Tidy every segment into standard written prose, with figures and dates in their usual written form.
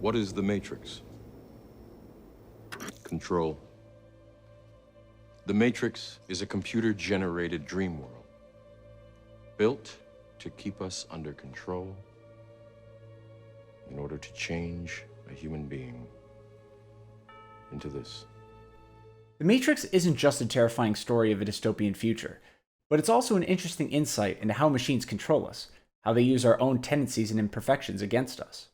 What is the Matrix? Control. The Matrix is a computer-generated dream world, built to keep us under control in order to change a human being into this. The Matrix isn't just a terrifying story of a dystopian future, but it's also an interesting insight into how machines control us, how they use our own tendencies and imperfections against us.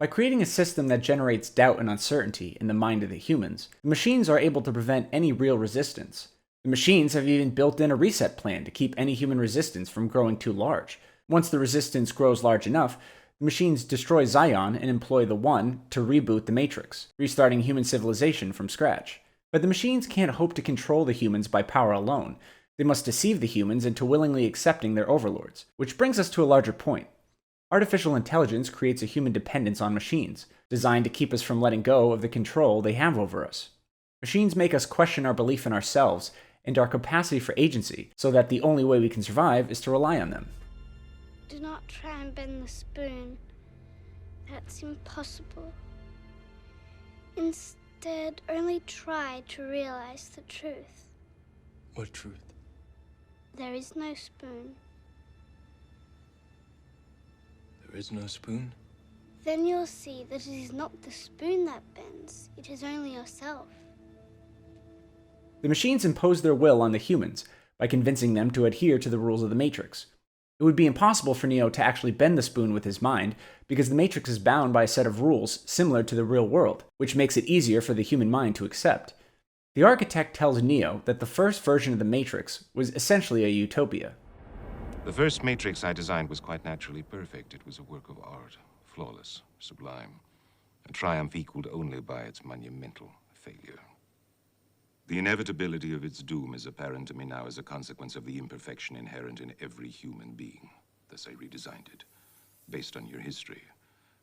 By creating a system that generates doubt and uncertainty in the mind of the humans, the machines are able to prevent any real resistance. The machines have even built in a reset plan to keep any human resistance from growing too large. Once the resistance grows large enough, the machines destroy Zion and employ the One to reboot the Matrix, restarting human civilization from scratch. But the machines can't hope to control the humans by power alone. They must deceive the humans into willingly accepting their overlords. Which brings us to a larger point. Artificial intelligence creates a human dependence on machines, designed to keep us from letting go of the control they have over us. Machines make us question our belief in ourselves and our capacity for agency, so that the only way we can survive is to rely on them. Do not try and bend the spoon. That's impossible. Instead, only try to realize the truth. What truth? There is no spoon. There is no spoon? Then you'll see that it is not the spoon that bends, it is only yourself. The machines impose their will on the humans by convincing them to adhere to the rules of the Matrix. It would be impossible for Neo to actually bend the spoon with his mind, because the Matrix is bound by a set of rules similar to the real world, which makes it easier for the human mind to accept. The architect tells Neo that the first version of the Matrix was essentially a utopia. The first Matrix I designed was quite naturally perfect. It was a work of art, flawless, sublime, a triumph equaled only by its monumental failure. The inevitability of its doom is apparent to me now as a consequence of the imperfection inherent in every human being. Thus I redesigned it, based on your history,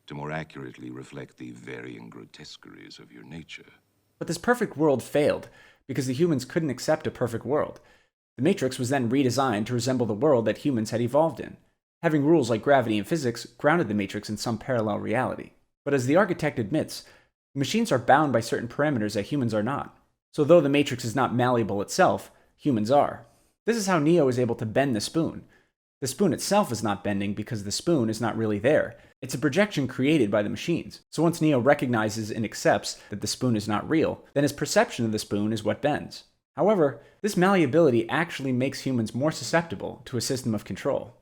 to more accurately reflect the varying grotesqueries of your nature. But this perfect world failed, because the humans couldn't accept a perfect world. The Matrix was then redesigned to resemble the world that humans had evolved in. Having rules like gravity and physics grounded the Matrix in some parallel reality. But as the architect admits, the machines are bound by certain parameters that humans are not. So though the Matrix is not malleable itself, humans are. This is how Neo is able to bend the spoon. The spoon itself is not bending because the spoon is not really there. It's a projection created by the machines. So once Neo recognizes and accepts that the spoon is not real, then his perception of the spoon is what bends. However, this malleability actually makes humans more susceptible to a system of control.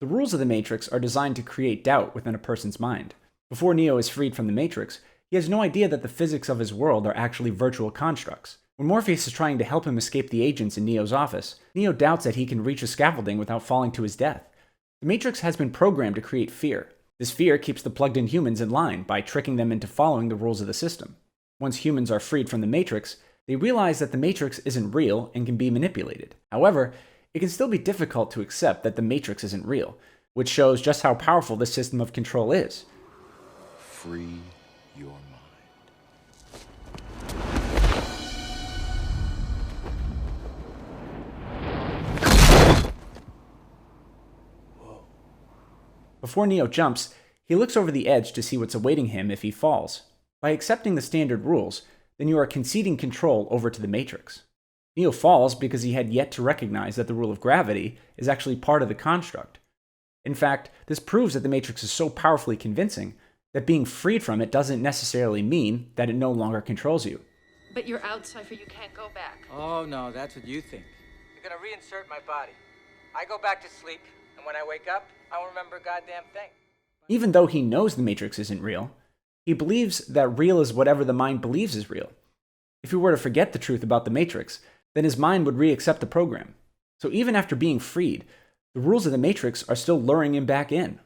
The rules of the Matrix are designed to create doubt within a person's mind. Before Neo is freed from the Matrix, he has no idea that the physics of his world are actually virtual constructs. When Morpheus is trying to help him escape the agents in Neo's office, Neo doubts that he can reach the scaffolding without falling to his death. The Matrix has been programmed to create fear. This fear keeps the plugged-in humans in line by tricking them into following the rules of the system. Once humans are freed from the Matrix, they realize that the Matrix isn't real and can be manipulated. However, it can still be difficult to accept that the Matrix isn't real, which shows just how powerful this system of control is. Free your mind. Before Neo jumps, he looks over the edge to see what's awaiting him if he falls. By accepting the standard rules, then you are conceding control over to the Matrix. Neo falls because he had yet to recognize that the rule of gravity is actually part of the construct. In fact, this proves that the Matrix is so powerfully convincing that being freed from it doesn't necessarily mean that it no longer controls you. But you're out, Cypher. You can't go back. Oh, no, that's what you think. You're gonna reinsert my body. I go back to sleep, and when I wake up, I won't remember a goddamn thing. Even though he knows the Matrix isn't real, he believes that real is whatever the mind believes is real. If he were to forget the truth about the Matrix, then his mind would re-accept the program. So even after being freed, the rules of the Matrix are still luring him back in.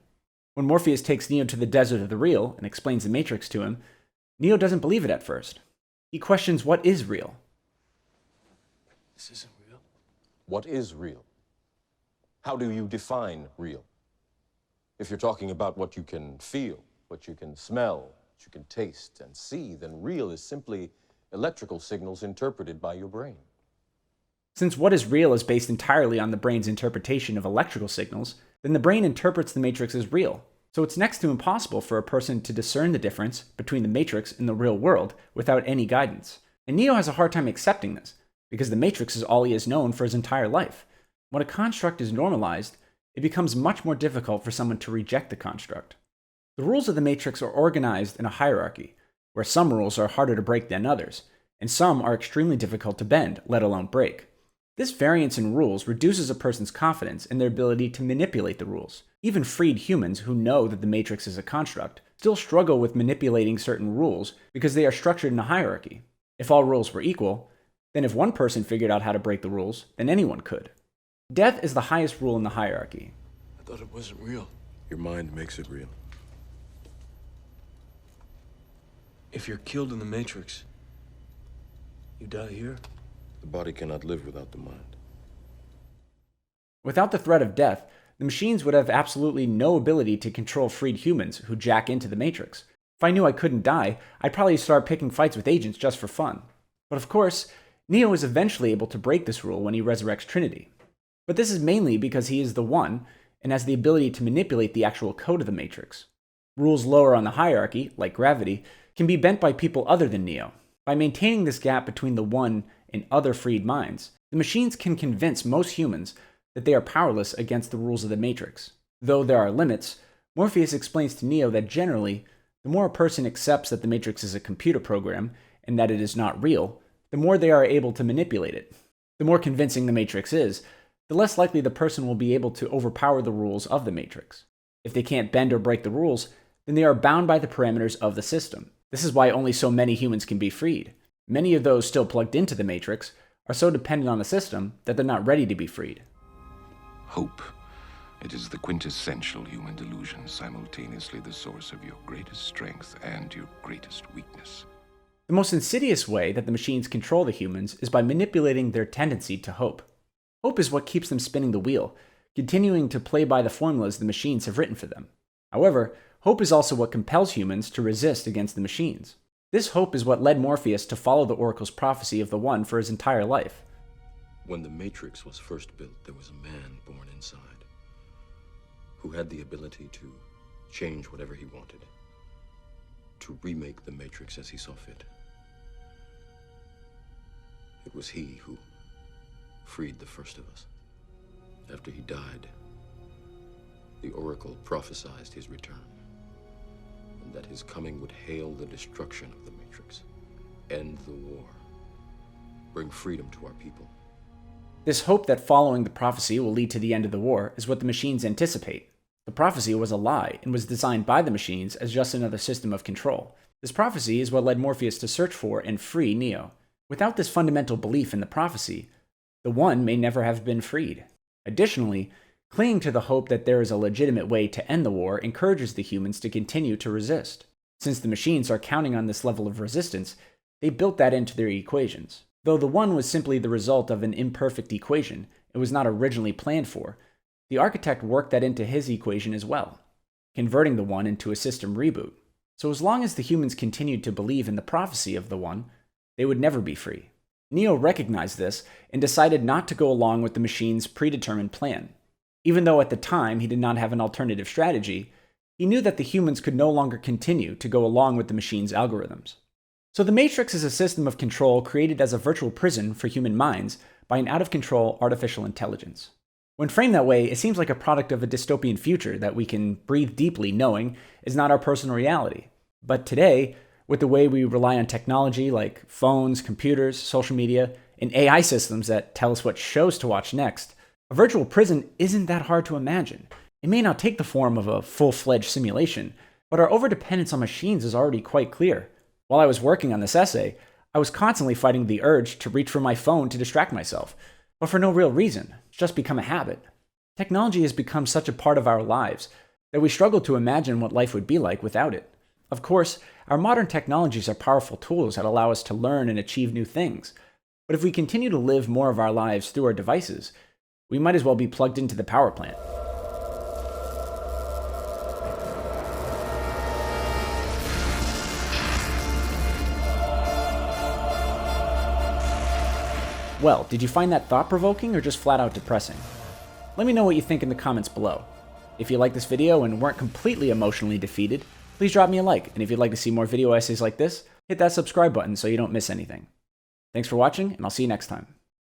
When Morpheus takes Neo to the desert of the real and explains the Matrix to him, Neo doesn't believe it at first. He questions what is real. This isn't real. What is real? How do you define real? If you're talking about what you can feel, what you can smell, what you can taste and see, then real is simply electrical signals interpreted by your brain. Since what is real is based entirely on the brain's interpretation of electrical signals, then the brain interprets the Matrix as real. So it's next to impossible for a person to discern the difference between the Matrix and the real world without any guidance. And Neo has a hard time accepting this, because the Matrix is all he has known for his entire life. When a construct is normalized, it becomes much more difficult for someone to reject the construct. The rules of the Matrix are organized in a hierarchy, where some rules are harder to break than others, and some are extremely difficult to bend, let alone break. This variance in rules reduces a person's confidence in their ability to manipulate the rules. Even freed humans who know that the Matrix is a construct still struggle with manipulating certain rules because they are structured in a hierarchy. If all rules were equal, then if one person figured out how to break the rules, then anyone could. Death is the highest rule in the hierarchy. I thought it wasn't real. Your mind makes it real. If you're killed in the Matrix, you die here? The body cannot live without the mind. Without the threat of death, the machines would have absolutely no ability to control freed humans who jack into the Matrix. If I knew I couldn't die, I'd probably start picking fights with agents just for fun. But of course, Neo is eventually able to break this rule when he resurrects Trinity. But this is mainly because he is the One and has the ability to manipulate the actual code of the Matrix. Rules lower on the hierarchy, like gravity, can be bent by people other than Neo. By maintaining this gap between the One and other freed minds, the machines can convince most humans that they are powerless against the rules of the Matrix. Though there are limits, Morpheus explains to Neo that generally, the more a person accepts that the Matrix is a computer program and that it is not real, the more they are able to manipulate it. The more convincing the Matrix is, the less likely the person will be able to overpower the rules of the Matrix. If they can't bend or break the rules, then they are bound by the parameters of the system. This is why only so many humans can be freed. Many of those still plugged into the Matrix are so dependent on the system that they're not ready to be freed. Hope. It is the quintessential human delusion, simultaneously the source of your greatest strength and your greatest weakness. The most insidious way that the machines control the humans is by manipulating their tendency to hope. Hope is what keeps them spinning the wheel, continuing to play by the formulas the machines have written for them. However, hope is also what compels humans to resist against the machines. This hope is what led Morpheus to follow the Oracle's prophecy of the One for his entire life. When the Matrix was first built, there was a man born inside who had the ability to change whatever he wanted, to remake the Matrix as he saw fit. It was he who freed the first of us. After he died, the Oracle prophesied his return, and that his coming would hail the destruction of the Matrix, end the war, bring freedom to our people. This hope that following the prophecy will lead to the end of the war is what the machines anticipate. The prophecy was a lie and was designed by the machines as just another system of control. This prophecy is what led Morpheus to search for and free Neo. Without this fundamental belief in the prophecy, the One may never have been freed. Additionally, clinging to the hope that there is a legitimate way to end the war encourages the humans to continue to resist. Since the machines are counting on this level of resistance, they built that into their equations. Though the One was simply the result of an imperfect equation, it was not originally planned for, the architect worked that into his equation as well, converting the One into a system reboot. So as long as the humans continued to believe in the prophecy of the One, they would never be free. Neo recognized this and decided not to go along with the machine's predetermined plan. Even though at the time he did not have an alternative strategy, he knew that the humans could no longer continue to go along with the machine's algorithms. So the Matrix is a system of control created as a virtual prison for human minds by an out-of-control artificial intelligence. When framed that way, it seems like a product of a dystopian future that we can breathe deeply knowing is not our personal reality. But today, with the way we rely on technology like phones, computers, social media, and AI systems that tell us what shows to watch next, a virtual prison isn't that hard to imagine. It may not take the form of a full-fledged simulation, but our overdependence on machines is already quite clear. While I was working on this essay, I was constantly fighting the urge to reach for my phone to distract myself, but for no real reason. It's just become a habit. Technology has become such a part of our lives that we struggle to imagine what life would be like without it. Of course, our modern technologies are powerful tools that allow us to learn and achieve new things, but if we continue to live more of our lives through our devices, we might as well be plugged into the power plant. Well, did you find that thought-provoking or just flat out depressing? Let me know what you think in the comments below. If you liked this video and weren't completely emotionally defeated, please drop me a like, and if you'd like to see more video essays like this, hit that subscribe button so you don't miss anything. Thanks for watching, and I'll see you next time.